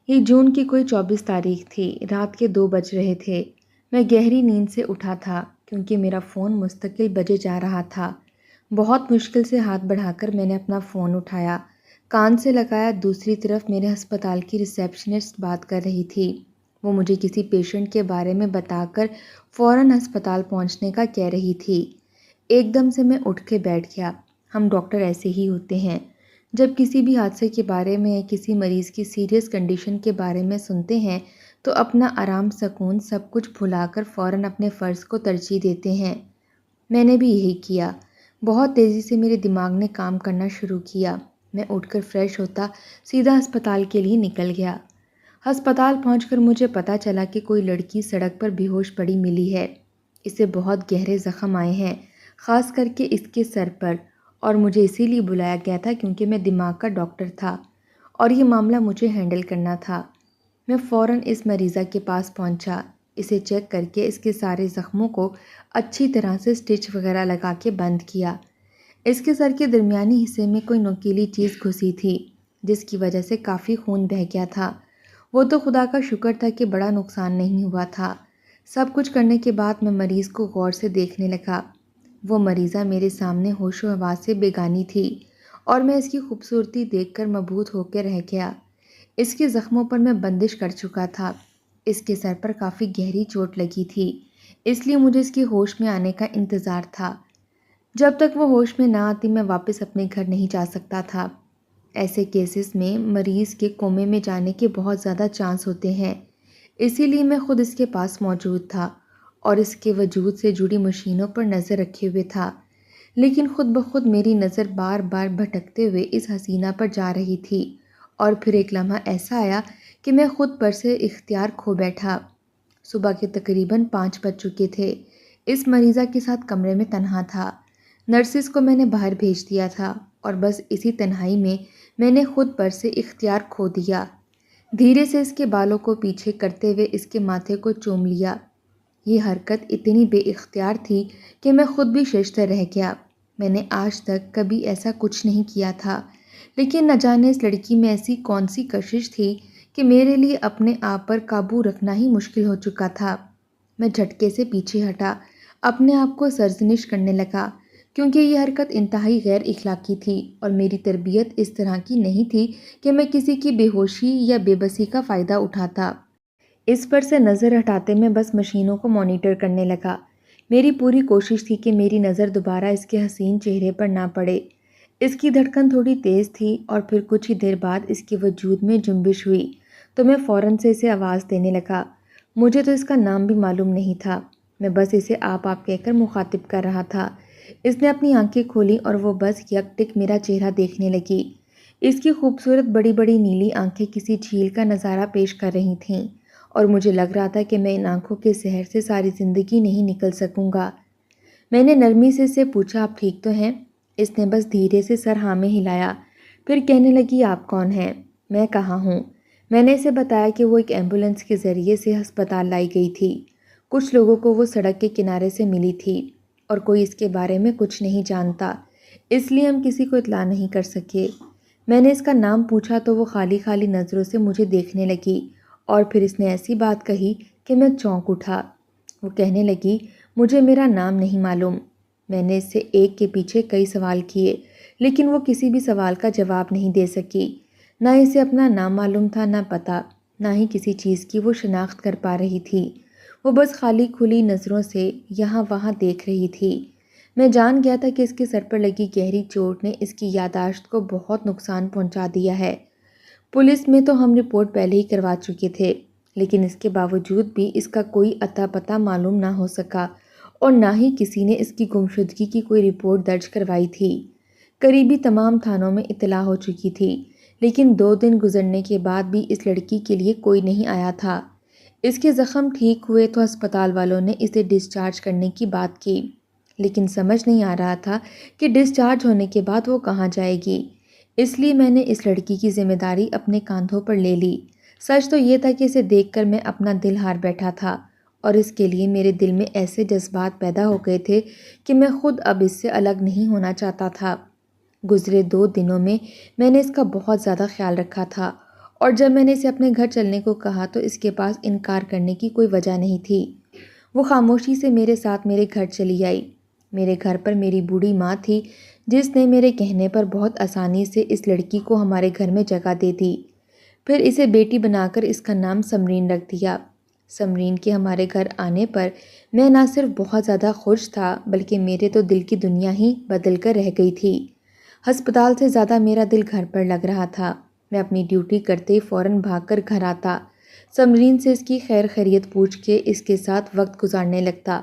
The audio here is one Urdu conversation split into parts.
یہ جون کی کوئی 24 تاریخ تھی۔ رات کے 2 بج رہے تھے۔ میں گہری نیند سے اٹھا تھا کیونکہ میرا فون مستقل بجے جا رہا تھا۔ بہت مشکل سے ہاتھ بڑھا کر میں نے اپنا فون اٹھایا، کان سے لگایا۔ دوسری طرف میرے ہسپتال کی ریسیپشنسٹ بات کر رہی تھی۔ وہ مجھے کسی پیشنٹ کے بارے میں بتا کر فوراً ہسپتال پہنچنے کا کہہ رہی تھی۔ ایک دم سے میں اٹھ کے بیٹھ گیا۔ ہم ڈاکٹر ایسے ہی ہوتے ہیں، جب کسی بھی حادثے کے بارے میں یا کسی مریض کی سیریس کنڈیشن کے بارے میں سنتے ہیں تو اپنا آرام سکون سب کچھ بھلا کر فوراً اپنے فرض کو ترجیح دیتے ہیں۔ میں نے بھی یہی کیا۔ بہت تیزی سے میرے دماغ نے کام کرنا شروع کیا۔ میں اٹھ کر فریش ہوتا سیدھا ہسپتال کے لیے نکل گیا۔ ہسپتال پہنچ کر مجھے پتہ چلا کہ کوئی لڑکی سڑک پر بے ہوش پڑی ملی ہے۔ اسے بہت گہرے زخم آئے ہیں، خاص کر کے اس کے سر پر، اور مجھے اسی لیے بلایا گیا تھا کیونکہ میں دماغ کا ڈاکٹر تھا اور یہ معاملہ مجھے ہینڈل کرنا تھا۔ میں فوراً اس مریضہ کے پاس پہنچا۔ اسے چیک کر کے اس کے سارے زخموں کو اچھی طرح سے سٹچ وغیرہ لگا کے بند کیا۔ اس کے سر کے درمیانی حصے میں کوئی نوکیلی چیز گھسی تھی جس کی وجہ سے کافی خون بہہ گیا تھا۔ وہ تو خدا کا شکر تھا کہ بڑا نقصان نہیں ہوا تھا۔ سب کچھ کرنے کے بعد میں مریض کو غور سے دیکھنے لگا۔ وہ مریضہ میرے سامنے ہوش و حواس سے بیگانی تھی اور میں اس کی خوبصورتی دیکھ کر مبہوت ہو کے رہ گیا۔ اس کے زخموں پر میں بندش کر چکا تھا۔ اس کے سر پر کافی گہری چوٹ لگی تھی، اس لیے مجھے اس کے ہوش میں آنے کا انتظار تھا۔ جب تک وہ ہوش میں نہ آتی میں واپس اپنے گھر نہیں جا سکتا تھا۔ ایسے کیسز میں مریض کے کومے میں جانے کے بہت زیادہ چانس ہوتے ہیں، اسی لیے میں خود اس کے پاس موجود تھا اور اس کے وجود سے جڑی مشینوں پر نظر رکھے ہوئے تھا، لیکن خود بخود میری نظر بار بار بھٹکتے ہوئے اس حسینہ پر جا رہی تھی اور پھر ایک لمحہ ایسا آیا کہ میں خود پر سے اختیار کھو بیٹھا۔ صبح کے تقریباً 5 بج چکے تھے۔ اس مریضہ کے ساتھ کمرے میں تنہا تھا۔ نرسز کو میں نے باہر بھیج دیا تھا اور بس اسی تنہائی میں نے خود پر سے اختیار کھو دیا۔ دھیرے سے اس کے بالوں کو پیچھے کرتے ہوئے اس کے ماتھے کو چوم لیا۔ یہ حرکت اتنی بے اختیار تھی کہ میں خود بھی ششدر رہ گیا۔ میں نے آج تک کبھی ایسا کچھ نہیں کیا تھا، لیکن نہ جانے اس لڑکی میں ایسی کون سی کشش تھی کہ میرے لیے اپنے آپ پر قابو رکھنا ہی مشکل ہو چکا تھا۔ میں جھٹکے سے پیچھے ہٹا، اپنے آپ کو سرزنش کرنے لگا کیونکہ یہ حرکت انتہائی غیر اخلاقی تھی اور میری تربیت اس طرح کی نہیں تھی کہ میں کسی کی بے ہوشی یا بے بسی کا فائدہ اٹھاتا۔ اس پر سے نظر ہٹاتے میں بس مشینوں کو مانیٹر کرنے لگا۔ میری پوری کوشش تھی کہ میری نظر دوبارہ اس کے حسین چہرے پر نہ پڑے۔ اس کی دھڑکن تھوڑی تیز تھی اور پھر کچھ ہی دیر بعد اس کے وجود میں جنبش ہوئی تو میں فوراً سے اسے آواز دینے لگا۔ مجھے تو اس کا نام بھی معلوم نہیں تھا، میں بس اسے آپ کہہ کر مخاطب کر رہا تھا۔ اس نے اپنی آنکھیں کھولی اور وہ بس یک ٹک میرا چہرہ دیکھنے لگی۔ اس کی خوبصورت بڑی بڑی نیلی آنکھیں کسی جھیل کا نظارہ پیش کر رہی تھیں اور مجھے لگ رہا تھا کہ میں ان آنکھوں کے سحر سے ساری زندگی نہیں نکل سکوں گا۔ میں نے نرمی سے اس سے پوچھا، آپ ٹھیک تو ہیں؟ اس نے بس دھیرے سے سر ہاں میں ہلایا، پھر کہنے لگی، آپ کون ہیں؟ میں کہاں ہوں؟ میں نے اسے بتایا کہ وہ ایک ایمبولینس کے ذریعے سے ہسپتال لائی گئی تھی۔ کچھ لوگوں کو وہ سڑک کے کنارے سے ملی تھی اور کوئی اس کے بارے میں کچھ نہیں جانتا، اس لیے ہم کسی کو اطلاع نہیں کر سکے۔ میں نے اس کا نام پوچھا تو وہ خالی خالی نظروں سے مجھے دیکھنے لگی اور پھر اس نے ایسی بات کہی کہ میں چونک اٹھا۔ وہ کہنے لگی، مجھے میرا نام نہیں معلوم۔ میں نے اس سے ایک کے پیچھے کئی سوال کیے لیکن وہ کسی بھی سوال کا جواب نہیں دے سکی۔ نہ اسے اپنا نام معلوم تھا، نہ پتہ، نہ ہی کسی چیز کی وہ شناخت کر پا رہی تھی۔ وہ بس خالی کھلی نظروں سے یہاں وہاں دیکھ رہی تھی۔ میں جان گیا تھا کہ اس کے سر پر لگی گہری چوٹ نے اس کی یادداشت کو بہت نقصان پہنچا دیا ہے۔ پولیس میں تو ہم رپورٹ پہلے ہی کروا چکے تھے، لیکن اس کے باوجود بھی اس کا کوئی اتا پتہ معلوم نہ ہو سکا اور نہ ہی کسی نے اس کی گمشدگی کی کوئی رپورٹ درج کروائی تھی۔ قریبی تمام تھانوں میں اطلاع ہو چکی تھی، لیکن 2 دن گزرنے کے بعد بھی اس لڑکی کے لیے کوئی نہیں آیا تھا۔ اس کے زخم ٹھیک ہوئے تو ہسپتال والوں نے اسے ڈسچارج کرنے کی بات کی، لیکن سمجھ نہیں آ رہا تھا کہ ڈسچارج ہونے کے بعد وہ کہاں جائے گی۔ اس لیے میں نے اس لڑکی کی ذمہ داری اپنے کاندھوں پر لے لی۔ سچ تو یہ تھا کہ اسے دیکھ کر میں اپنا دل ہار بیٹھا تھا اور اس کے لیے میرے دل میں ایسے جذبات پیدا ہو گئے تھے کہ میں خود اب اس سے الگ نہیں ہونا چاہتا تھا۔ گزرے 2 دنوں میں نے اس کا بہت زیادہ خیال رکھا تھا اور جب میں نے اسے اپنے گھر چلنے کو کہا تو اس کے پاس انکار کرنے کی کوئی وجہ نہیں تھی۔ وہ خاموشی سے میرے ساتھ میرے گھر چلی آئی۔ میرے گھر پر میری بوڑھی ماں تھی جس نے میرے کہنے پر بہت آسانی سے اس لڑکی کو ہمارے گھر میں جگہ دے دی، پھر اسے بیٹی بنا کر اس کا نام سمرین رکھ دیا۔ سمرین کے ہمارے گھر آنے پر میں نہ صرف بہت زیادہ خوش تھا بلکہ میرے تو دل کی دنیا ہی بدل کر رہ گئی تھی۔ ہسپتال سے زیادہ میرا دل گھر پر لگ رہا تھا۔ میں اپنی ڈیوٹی کرتے ہی فوراً بھاگ کر گھر آتا، سمرین سے اس کی خیر خیریت پوچھ کے اس کے ساتھ وقت گزارنے لگتا۔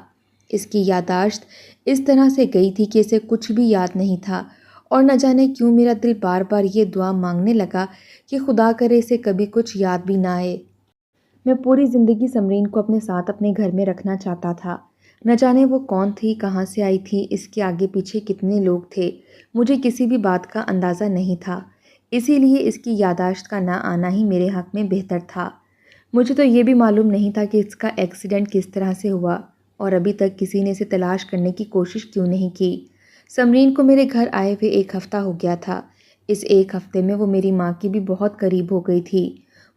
اس کی یادداشت اس طرح سے گئی تھی کہ اسے کچھ بھی یاد نہیں تھا، اور نہ جانے کیوں میرا دل بار بار یہ دعا مانگنے لگا کہ خدا کرے اسے کبھی کچھ یاد بھی نہ آئے۔ میں پوری زندگی سمرین کو اپنے ساتھ اپنے گھر میں رکھنا چاہتا تھا۔ نہ جانے وہ کون تھی، کہاں سے آئی تھی، اس کے آگے پیچھے کتنے لوگ تھے، مجھے کسی بھی بات کا اندازہ نہیں تھا۔ اسی لیے اس کی یادداشت کا نہ آنا ہی میرے حق میں بہتر تھا۔ مجھے تو یہ بھی معلوم نہیں تھا کہ اس کا ایکسیڈنٹ کس طرح سے ہوا، اور ابھی تک کسی نے اسے تلاش کرنے کی کوشش کیوں نہیں کی۔ سمرین کو میرے گھر آئے ہوئے 1 ہفتہ ہو گیا تھا۔ اس 1 ہفتے میں وہ میری ماں کی بھی بہت قریب ہو گئی تھی۔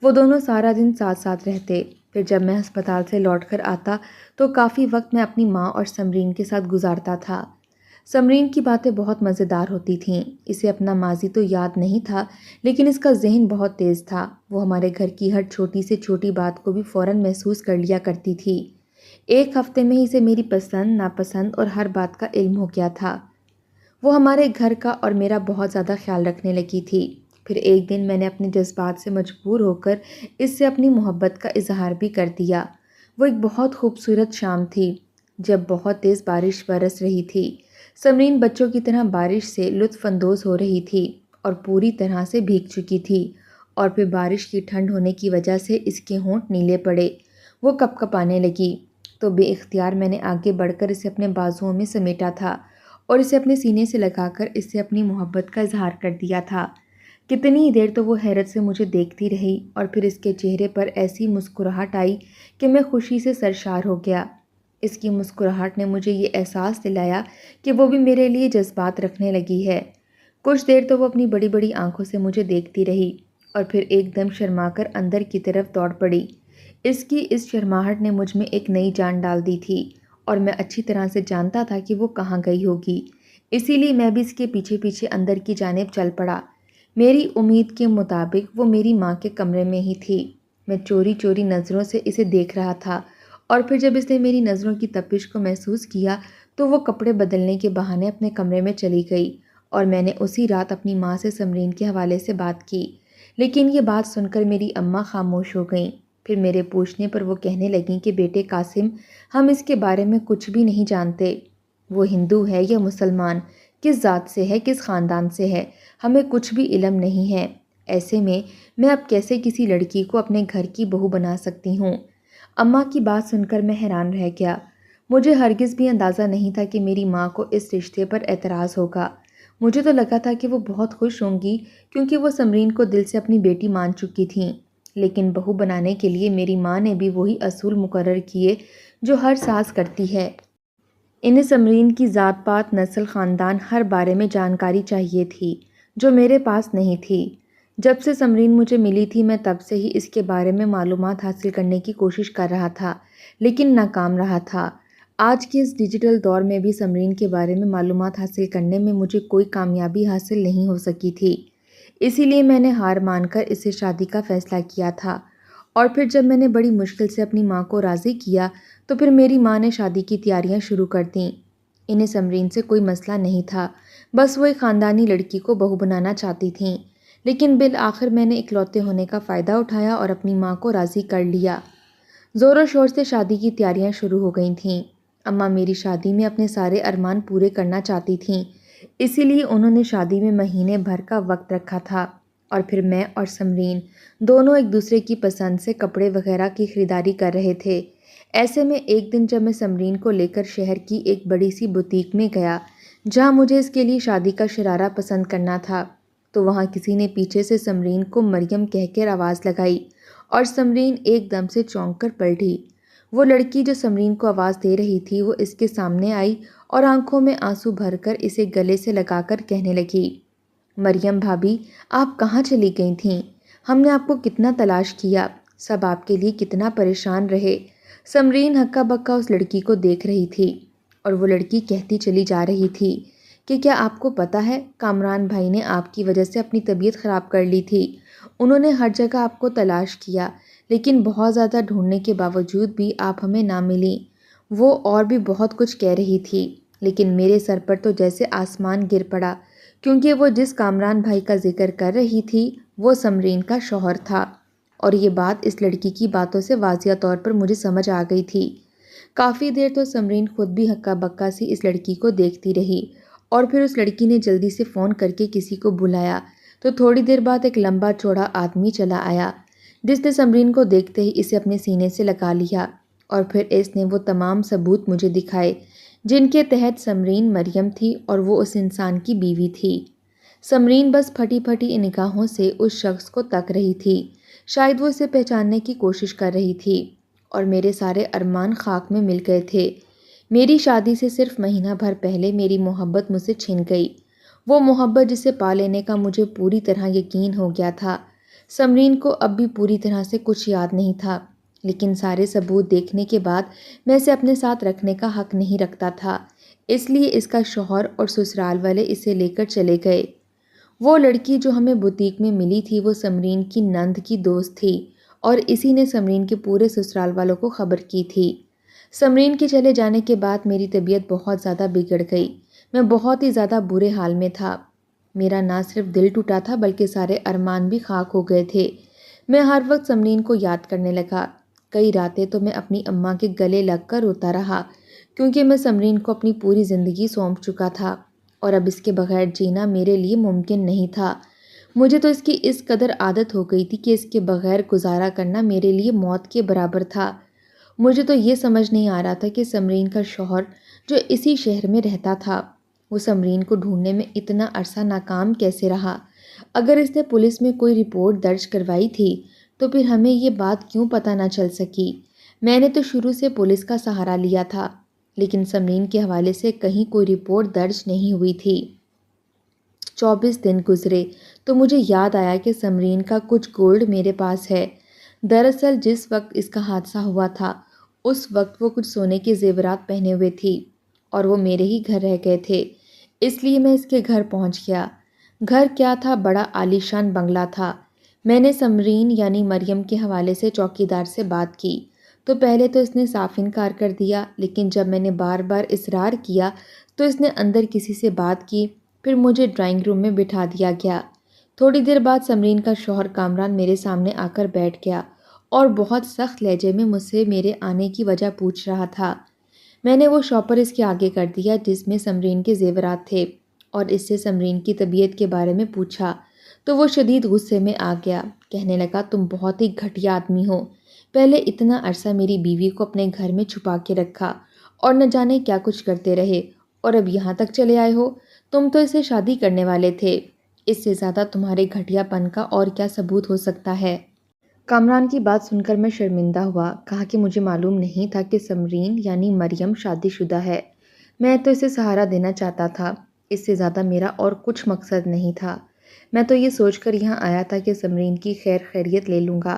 وہ دونوں سارا دن ساتھ ساتھ رہتے۔ پھر جب میں ہسپتال سے لوٹ کر آتا تو کافی وقت میں اپنی ماں اور سمرین کے ساتھ گزارتا تھا۔ سمرین کی باتیں بہت مزیدار ہوتی تھیں۔ اسے اپنا ماضی تو یاد نہیں تھا لیکن اس کا ذہن بہت تیز تھا۔ وہ ہمارے گھر کی ہر چھوٹی سے چھوٹی بات کو بھی فوراً محسوس کر لیا کرتی تھی۔ 1 ہفتے میں ہی اسے میری پسند ناپسند اور ہر بات کا علم ہو گیا تھا۔ وہ ہمارے گھر کا اور میرا بہت زیادہ خیال رکھنے لگی تھی۔ پھر ایک دن میں نے اپنے جذبات سے مجبور ہو کر اس سے اپنی محبت کا اظہار بھی کر دیا۔ وہ ایک بہت خوبصورت شام تھی جب بہت تیز بارش برس رہی تھی۔ سمرین بچوں کی طرح بارش سے لطف اندوز ہو رہی تھی اور پوری طرح سے بھیگ چکی تھی، اور پھر بارش کی ٹھنڈ ہونے کی وجہ سے اس کے ہونٹ نیلے پڑے۔ وہ کپ کپانے لگی تو بے اختیار میں نے آگے بڑھ کر اسے اپنے بازوؤں میں سمیٹا تھا اور اسے اپنے سینے سے لگا کر اس سے اپنی محبت کا اظہار کر دیا تھا۔ کتنی ہی دیر تو وہ حیرت سے مجھے دیکھتی رہی اور پھر اس کے چہرے پر ایسی مسکراہٹ آئی کہ میں خوشی سے سرشار ہو گیا۔ اس کی مسکراہٹ نے مجھے یہ احساس دلایا کہ وہ بھی میرے لیے جذبات رکھنے لگی ہے۔ کچھ دیر تو وہ اپنی بڑی بڑی آنکھوں سے مجھے دیکھتی رہی اور پھر ایک دم شرما کر اندر کی طرف دوڑ پڑی۔ اس کی اس شرماہٹ نے مجھ میں ایک نئی جان ڈال دی تھی اور میں اچھی طرح سے جانتا تھا کہ وہ کہاں گئی ہوگی، اسی لیے میں بھی اس کے پیچھے پیچھے اندر کی جانب چل پڑا۔ میری امید کے مطابق وہ میری ماں کے کمرے میں ہی تھی۔ میں چوری چوری نظروں سے اسے دیکھ رہا تھا اور پھر جب اس نے میری نظروں کی تپش کو محسوس کیا تو وہ کپڑے بدلنے کے بہانے اپنے کمرے میں چلی گئی، اور میں نے اسی رات اپنی ماں سے سمرین کے حوالے سے بات کی، لیکن یہ بات سن کر میری اماں خاموش ہو گئیں۔ پھر میرے پوچھنے پر وہ کہنے لگیں کہ بیٹے قاسم، ہم اس کے بارے میں کچھ بھی نہیں جانتے۔ وہ ہندو ہے یا مسلمان، کس ذات سے ہے، کس خاندان سے ہے، ہمیں کچھ بھی علم نہیں ہے۔ ایسے میں اب کیسے کسی لڑکی کو اپنے گھر کی بہو بنا سکتی ہوں؟ اماں کی بات سن کر میں حیران رہ گیا۔ مجھے ہرگز بھی اندازہ نہیں تھا کہ میری ماں کو اس رشتے پر اعتراض ہوگا۔ مجھے تو لگا تھا کہ وہ بہت خوش ہوں گی کیونکہ وہ سمرین کو دل سے اپنی بیٹی مان چکی تھیں، لیکن بہو بنانے کے لیے میری ماں نے بھی وہی اصول مقرر کیے جو ہر ساس کرتی ہے۔ انہیں سمرین کی ذات پات، نسل، خاندان، ہر بارے میں جانکاری چاہیے تھی جو میرے پاس نہیں تھی۔ جب سے سمرین مجھے ملی تھی میں تب سے ہی اس کے بارے میں معلومات حاصل کرنے کی کوشش کر رہا تھا لیکن ناکام رہا تھا۔ آج کے اس ڈیجیٹل دور میں بھی سمرین کے بارے میں معلومات حاصل کرنے میں مجھے کوئی کامیابی حاصل نہیں ہو سکی تھی، اسی لیے میں نے ہار مان کر اس سے شادی کا فیصلہ کیا تھا۔ اور پھر جب میں نے بڑی مشکل سے اپنی ماں کو راضی کیا تو پھر میری ماں نے شادی کی تیاریاں شروع کر دیں۔ انہیں سمرین سے کوئی مسئلہ نہیں تھا، بس وہ ایک خاندانی لڑکی کو بہو بنانا چاہتی تھیں، لیکن بالآخر میں نے اکلوتے ہونے کا فائدہ اٹھایا اور اپنی ماں کو راضی کر لیا۔ زور و شور سے شادی کی تیاریاں شروع ہو گئی تھیں۔ اماں میری شادی میں اپنے سارے ارمان پورے کرنا چاہتی تھیں، اسی لیے انہوں نے شادی میں مہینے بھر کا وقت رکھا تھا، اور پھر میں اور سمرین دونوں ایک دوسرے کی پسند سے کپڑے وغیرہ کی خریداری کر رہے تھے۔ ایسے میں ایک دن جب میں سمرین کو لے کر شہر کی ایک بڑی سی بوتیک میں گیا جہاں مجھے اس کے لیے شادی کا شرارہ پسند کرنا تھا، تو وہاں کسی نے پیچھے سے سمرین کو مریم کہہ کر آواز لگائی اور سمرین ایک دم سے چونک کر پلٹی۔ وہ لڑکی جو سمرین کو آواز دے رہی تھی وہ اس کے سامنے آئی اور آنکھوں میں آنسو بھر کر اسے گلے سے لگا کر کہنے لگی، مریم بھابھی، آپ کہاں چلی گئی تھیں؟ ہم نے آپ کو کتنا تلاش کیا، سب آپ کے لیے کتنا پریشان رہے۔ سمرین ہکا بکا اس لڑکی کو دیکھ رہی تھی اور وہ لڑکی کہتی چلی جا رہی تھی کہ کیا آپ کو پتہ ہے کامران بھائی نے آپ کی وجہ سے اپنی طبیعت خراب کر لی تھی۔ انہوں نے ہر جگہ آپ کو تلاش کیا لیکن بہت زیادہ ڈھونڈنے کے باوجود بھی آپ ہمیں نہ ملیں۔ وہ اور بھی بہت کچھ کہہ رہی تھی لیکن میرے سر پر تو جیسے آسمان گر پڑا، کیونکہ وہ جس کامران بھائی کا ذکر کر رہی تھی وہ سمرین کا شوہر تھا، اور یہ بات اس لڑکی کی باتوں سے واضح طور پر مجھے سمجھ آ گئی تھی۔ کافی دیر تو سمرین خود بھی ہکا بکا سی اس لڑکی کو دیکھتی رہی، اور پھر اس لڑکی نے جلدی سے فون کر کے کسی کو بلایا تو تھوڑی دیر بعد ایک لمبا چوڑا آدمی چلا آیا جس نے سمرین کو دیکھتے ہی اسے اپنے سینے سے لگا لیا، اور پھر اس نے وہ تمام ثبوت مجھے دکھائے جن کے تحت سمرین مریم تھی اور وہ اس انسان کی بیوی تھی۔ سمرین بس پھٹی پھٹی نگاہوں سے اس شخص کو تک رہی تھی، شاید وہ اسے پہچاننے کی کوشش کر رہی تھی، اور میرے سارے ارمان خاک میں مل گئے تھے۔ میری شادی سے صرف مہینہ بھر پہلے میری محبت مجھ سے چھن گئی، وہ محبت جسے پا لینے کا مجھے پوری طرح یقین ہو گیا تھا۔ سمرین کو اب بھی پوری طرح سے کچھ یاد نہیں تھا، لیکن سارے ثبوت دیکھنے کے بعد میں اسے اپنے ساتھ رکھنے کا حق نہیں رکھتا تھا، اس لیے اس کا شوہر اور سسرال والے اسے لے کر چلے گئے۔ وہ لڑکی جو ہمیں بوتیک میں ملی تھی وہ سمرین کی نند کی دوست تھی، اور اسی نے سمرین کے پورے سسرال والوں کو خبر کی تھی۔ سمرین کے چلے جانے کے بعد میری طبیعت بہت زیادہ بگڑ گئی، میں بہت ہی زیادہ برے حال میں تھا۔ میرا نہ صرف دل ٹوٹا تھا بلکہ سارے ارمان بھی خاک ہو گئے تھے۔ میں ہر وقت سمرین کو یاد کرنے لگا، کئی راتیں تو میں اپنی اماں کے گلے لگ کر روتا رہا، کیونکہ میں سمرین کو اپنی پوری زندگی سونپ چکا تھا اور اب اس کے بغیر جینا میرے لیے ممکن نہیں تھا۔ مجھے تو اس کی اس قدر عادت ہو گئی تھی کہ اس کے بغیر گزارا کرنا میرے لیے موت کے برابر تھا۔ مجھے تو یہ سمجھ نہیں آ رہا تھا کہ سمرین کا شوہر جو اسی شہر میں رہتا تھا وہ سمرین کو ڈھونڈنے میں اتنا عرصہ ناکام کیسے رہا۔ اگر اس نے پولیس میں کوئی رپورٹ درج کروائی تھی تو پھر ہمیں یہ بات کیوں پتہ نہ چل سکی۔ میں نے تو شروع سے پولیس کا سہارا لیا تھا، لیکن سمرین کے حوالے سے کہیں کوئی رپورٹ درج نہیں ہوئی تھی۔ 24 دن گزرے تو مجھے یاد آیا کہ سمرین کا کچھ گولڈ میرے پاس ہے۔ دراصل جس وقت اس کا حادثہ ہوا تھا اس وقت وہ کچھ سونے کے زیورات پہنے ہوئے تھی اور وہ میرے ہی گھر رہ گئے تھے، اس لیے میں اس کے گھر پہنچ گیا۔ گھر کیا تھا، بڑا عالیشان بنگلہ تھا۔ میں نے سمرین یعنی مریم کے حوالے سے چوکیدار سے بات کی تو پہلے تو اس نے صاف انکار کر دیا، لیکن جب میں نے بار بار اصرار کیا تو اس نے اندر کسی سے بات کی، پھر مجھے ڈرائنگ روم میں بٹھا دیا گیا۔ تھوڑی دیر بعد سمرین کا شوہر کامران میرے سامنے آ کر بیٹھ گیا اور بہت سخت لہجے میں مجھ سے میرے آنے کی وجہ پوچھ رہا تھا۔ میں نے وہ شاپر اس کے آگے کر دیا جس میں سمرین کے زیورات تھے اور اس سے سمرین کی طبیعت کے بارے میں پوچھا تو وہ شدید غصے میں آ گیا، کہنے لگا تم بہت ہی گھٹیا آدمی ہو، پہلے اتنا عرصہ میری بیوی کو اپنے گھر میں چھپا کے رکھا اور نہ جانے کیا کچھ کرتے رہے، اور اب یہاں تک چلے آئے ہو، تم تو اسے شادی کرنے والے تھے، اس سے زیادہ تمہارے گھٹیا پن کا اور کیا ثبوت ہو سکتا ہے۔ کامران کی بات سن کر میں شرمندہ ہوا، کہا کہ مجھے معلوم نہیں تھا کہ سمرین یعنی مریم شادی شدہ ہے، میں تو اسے سہارا دینا چاہتا تھا، اس سے زیادہ میرا اور کچھ مقصد نہیں تھا۔ میں تو یہ سوچ کر یہاں آیا تھا کہ سمرین کی خیر خیریت لے لوں گا،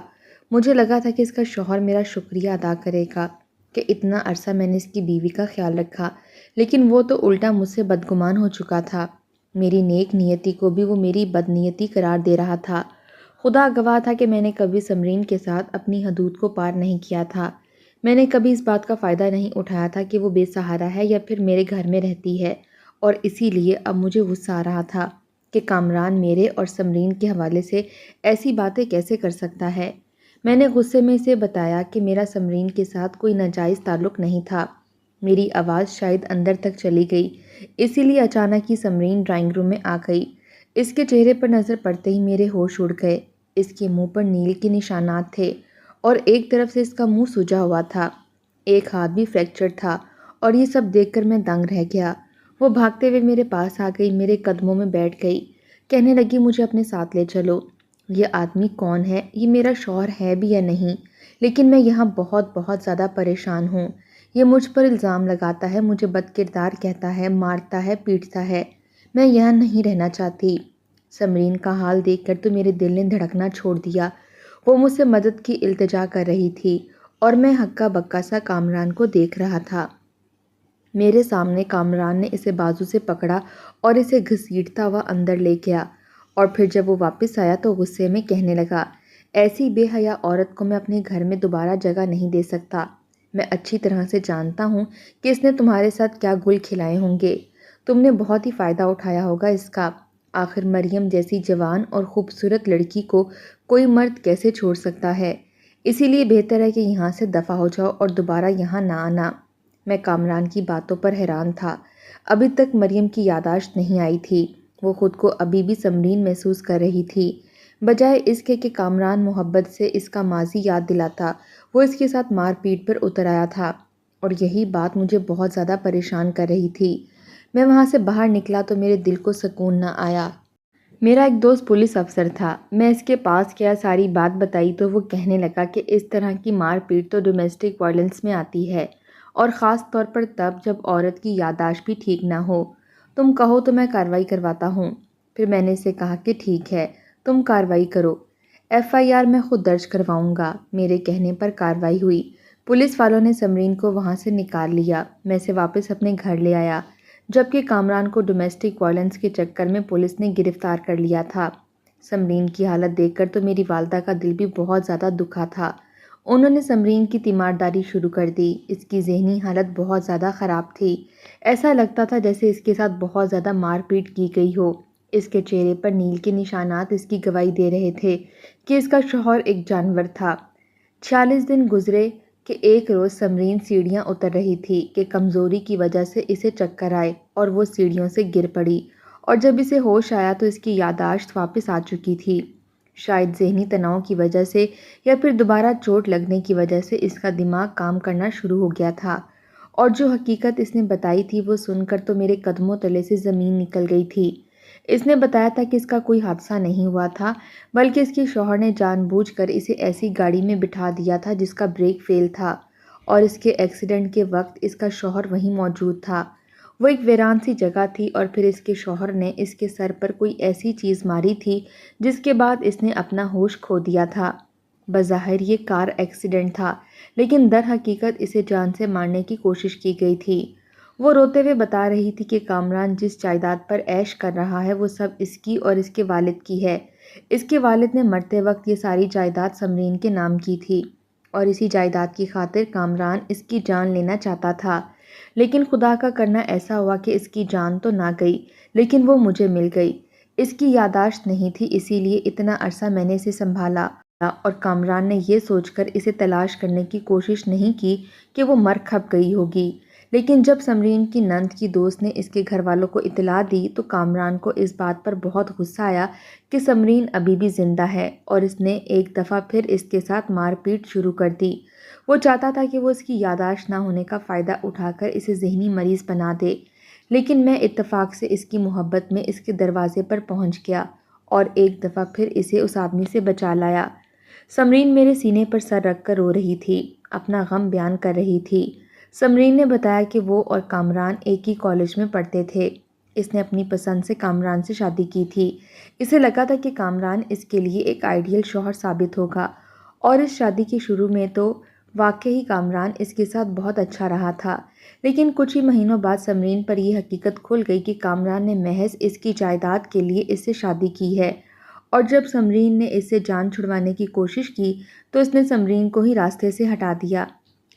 مجھے لگا تھا کہ اس کا شوہر میرا شکریہ ادا کرے گا کہ اتنا عرصہ میں نے اس کی بیوی کا خیال رکھا، لیکن وہ تو الٹا مجھ سے بدگمان ہو چکا تھا، میری نیک نیتی کو بھی وہ میری بدنیتی قرار دے رہا تھا۔ خدا گواہ تھا کہ میں نے کبھی سمرین کے ساتھ اپنی حدود کو پار نہیں کیا تھا، میں نے کبھی اس بات کا فائدہ نہیں اٹھایا تھا کہ وہ بے سہارا ہے یا پھر میرے گھر میں رہتی ہے، اور اسی لیے اب مجھے غصہ آ رہا تھا کہ کامران میرے اور سمرین کے حوالے سے ایسی باتیں کیسے کر سکتا ہے۔ میں نے غصے میں اسے بتایا کہ میرا سمرین کے ساتھ کوئی ناجائز تعلق نہیں تھا۔ میری آواز شاید اندر تک چلی گئی، اسی لیے اچانک ہی سمرین ڈرائنگ روم میں آ گئی۔ اس کے چہرے پر نظر پڑتے ہی میرے ہوش اڑ گئے، اس کے منہ پر نیل کے نشانات تھے اور ایک طرف سے اس کا منہ سجا ہوا تھا، ایک ہاتھ بھی فریکچر تھا، اور یہ سب دیکھ کر میں دنگ رہ گیا۔ وہ بھاگتے ہوئے میرے پاس آ گئی، میرے قدموں میں بیٹھ گئی، کہنے لگی مجھے اپنے ساتھ لے چلو۔ یہ آدمی کون ہے، یہ میرا شوہر ہے بھی یا نہیں، لیکن میں یہاں بہت بہت زیادہ پریشان ہوں، یہ مجھ پر الزام لگاتا ہے، مجھے بد کردار کہتا ہے، مارتا ہے، پیٹتا ہے، میں یہاں نہیں رہنا چاہتی۔ سمرین کا حال دیکھ کر تو میرے دل نے دھڑکنا چھوڑ دیا۔ وہ مجھ سے مدد کی التجا کر رہی تھی اور میں ہکا بکا سا کامران کو دیکھ رہا تھا۔ میرے سامنے کامران نے اسے بازو سے پکڑا اور اسے گھسیٹتا ہوا اندر لے گیا، اور پھر جب وہ واپس آیا تو غصے میں کہنے لگا، ایسی بے حیا عورت کو میں اپنے گھر میں دوبارہ جگہ نہیں دے سکتا۔ میں اچھی طرح سے جانتا ہوں کہ اس نے تمہارے ساتھ کیا گل کھلائے ہوں گے۔ تم نے بہت ہی فائدہ اٹھایا ہوگا اس کا۔ آخر مریم جیسی جوان اور خوبصورت لڑکی کو کوئی مرد کیسے چھوڑ سکتا ہے؟ اسی لیے بہتر ہے کہ یہاں سے دفع ہو جاؤ اور دوبارہ یہاں نہ آنا۔ میں کامران کی باتوں پر حیران تھا۔ ابھی تک مریم کی یادداشت نہیں آئی تھی۔ وہ خود کو ابھی بھی سمرین محسوس کر رہی تھی۔ بجائے اس کے کہ کامران محبت سے اس کا ماضی یاد دلاتا، وہ اس کے ساتھ مار پیٹ پر اتر آیا تھا، اور یہی بات مجھے بہت زیادہ پریشان کر رہی تھی۔ میں وہاں سے باہر نکلا تو میرے دل کو سکون نہ آیا۔ میرا ایک دوست پولیس افسر تھا۔ میں اس کے پاس کیا ساری بات بتائی تو وہ کہنے لگا کہ اس طرح کی مار پیٹ تو ڈومیسٹک وائلنس میں آتی ہے، اور خاص طور پر تب جب عورت کی یادداشت بھی ٹھیک نہ ہو۔ تم کہو تو میں کارروائی کرواتا ہوں۔ پھر میں نے اسے کہا کہ ٹھیک ہے، تم کارروائی کرو، FIR میں خود درج کرواؤں گا۔ میرے کہنے پر کارروائی ہوئی۔ پولیس والوں نے سمرین کو وہاں سے نکال لیا۔ میں اسے واپس اپنے گھر لے آیا، جبکہ کامران کو ڈومیسٹک وائلنس کے چکر میں پولیس نے گرفتار کر لیا تھا۔ سمرین کی حالت دیکھ کر تو میری والدہ کا دل بھی بہت زیادہ دکھا تھا۔ انہوں نے سمرین کی تیمارداری شروع کر دی۔ اس کی ذہنی حالت بہت زیادہ خراب تھی۔ ایسا لگتا تھا جیسے اس کے ساتھ بہت زیادہ مار پیٹ کی گئی ہو۔ اس کے چہرے پر نیل کے نشانات اس کی گواہی دے رہے تھے کہ اس کا شوہر ایک جانور تھا۔ 46 دن گزرے کہ ایک روز سمرین سیڑھیاں اتر رہی تھی کہ کمزوری کی وجہ سے اسے چکر آئے اور وہ سیڑھیوں سے گر پڑی، اور جب اسے ہوش آیا تو اس کی یادداشت واپس آ چکی تھی۔ شاید ذہنی تناؤ کی وجہ سے یا پھر دوبارہ چوٹ لگنے کی وجہ سے اس کا دماغ کام کرنا شروع ہو گیا تھا، اور جو حقیقت اس نے بتائی تھی وہ سن کر تو میرے قدموں تلے سے زمین نکل گئی تھی۔ اس نے بتایا تھا کہ اس کا کوئی حادثہ نہیں ہوا تھا، بلکہ اس کے شوہر نے جان بوجھ کر اسے ایسی گاڑی میں بٹھا دیا تھا جس کا بریک فیل تھا، اور اس کے ایکسیڈنٹ کے وقت اس کا شوہر وہیں موجود تھا۔ وہ ایک ویران سی جگہ تھی، اور پھر اس کے شوہر نے اس کے سر پر کوئی ایسی چیز ماری تھی جس کے بعد اس نے اپنا ہوش کھو دیا تھا۔ بظاہر یہ کار ایکسیڈنٹ تھا، لیکن در حقیقت اسے جان سے مارنے کی کوشش کی گئی تھی۔ وہ روتے ہوئے بتا رہی تھی کہ کامران جس جائیداد پر عیش کر رہا ہے وہ سب اس کی اور اس کے والد کی ہے۔ اس کے والد نے مرتے وقت یہ ساری جائیداد سمرین کے نام کی تھی، اور اسی جائیداد کی خاطر کامران اس کی جان لینا چاہتا تھا، لیکن خدا کا کرنا ایسا ہوا کہ اس کی جان تو نہ گئی، لیکن وہ مجھے مل گئی۔ اس کی یادداشت نہیں تھی، اسی لیے اتنا عرصہ میں نے اسے سنبھالا، اور کامران نے یہ سوچ کر اسے تلاش کرنے کی کوشش نہیں کی کہ وہ مر کھپ گئی ہوگی۔ لیکن جب سمرین کی نند کی دوست نے اس کے گھر والوں کو اطلاع دی تو کامران کو اس بات پر بہت غصہ آیا کہ سمرین ابھی بھی زندہ ہے، اور اس نے ایک دفعہ پھر اس کے ساتھ مار پیٹ شروع کر دی۔ وہ چاہتا تھا کہ وہ اس کی یادداشت نہ ہونے کا فائدہ اٹھا کر اسے ذہنی مریض بنا دے، لیکن میں اتفاق سے اس کی محبت میں اس کے دروازے پر پہنچ گیا اور ایک دفعہ پھر اسے اس آدمی سے بچا لایا۔ سمرین میرے سینے پر سر رکھ کر رو رہی تھی، اپنا غم بیان کر رہی تھی۔ سمرین نے بتایا کہ وہ اور کامران ایک ہی کالج میں پڑھتے تھے۔ اس نے اپنی پسند سے کامران سے شادی کی تھی۔ اسے لگا تھا کہ کامران اس کے لیے ایک آئیڈیل شوہر ثابت ہوگا، اور اس شادی کے شروع میں تو واقعی کامران اس کے ساتھ بہت اچھا رہا تھا، لیکن کچھ ہی مہینوں بعد سمرین پر یہ حقیقت کھل گئی کہ کامران نے محض اس کی جائیداد کے لیے اس سے شادی کی ہے، اور جب سمرین نے اس سے جان چھڑوانے کی کوشش کی تو اس نے سمرین کو ہی راستے سے ہٹا دیا۔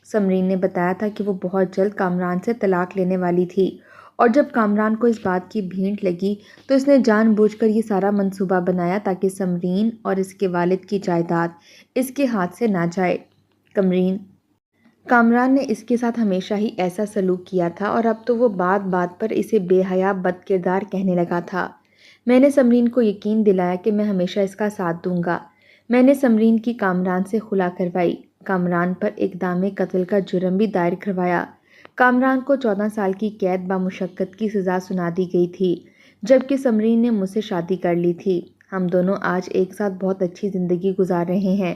سمرین نے بتایا تھا کہ وہ بہت جلد کامران سے طلاق لینے والی تھی، اور جب کامران کو اس بات کی بھینٹ لگی تو اس نے جان بوجھ کر یہ سارا منصوبہ بنایا تاکہ سمرین اور اس کے والد کی جائیداد اس کے ہاتھ سے نہ جائے۔ کامران نے اس کے ساتھ ہمیشہ ہی ایسا سلوک کیا تھا، اور اب تو وہ بات بات پر اسے بے حیا بد کردار کہنے لگا تھا۔ میں نے سمرین کو یقین دلایا کہ میں ہمیشہ اس کا ساتھ دوں گا۔ میں نے سمرین کی کامران سے خلا کروائی، کامران پر اقدام قتل کا جرم بھی دائر کروایا۔ کامران کو 14 سال کی قید بامشقت کی سزا سنا دی گئی تھی، جبکہ سمرین نے مجھ سے شادی کر لی تھی۔ ہم دونوں آج ایک ساتھ بہت اچھی زندگی گزار رہے ہیں۔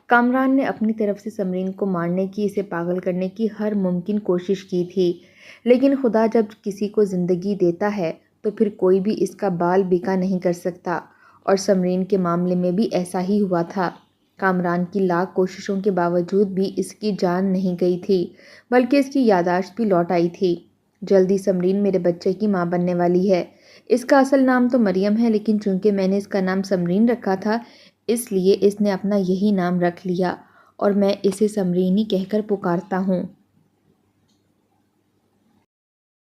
کامران نے اپنی طرف سے سمرین کو مارنے کی، اسے پاگل کرنے کی ہر ممکن کوشش کی تھی، لیکن خدا جب کسی کو زندگی دیتا ہے تو پھر کوئی بھی اس کا بال بیکا نہیں کر سکتا۔ اور سمرین کے معاملے میں بھی ایسا ہی ہوا تھا۔ کامران کی لاکھ کوششوں کے باوجود بھی اس کی جان نہیں گئی تھی، بلکہ اس کی یادداشت بھی لوٹ آئی تھی۔ جلدی سمرین میرے بچے کی ماں بننے والی ہے۔ اس کا اصل نام تو مریم ہے، لیکن چونکہ میں نے اس کا نام سمرین رکھا تھا، اس لیے اس نے اپنا یہی نام رکھ لیا اور میں اسے سمرین ہی کہہ کر پکارتا ہوں۔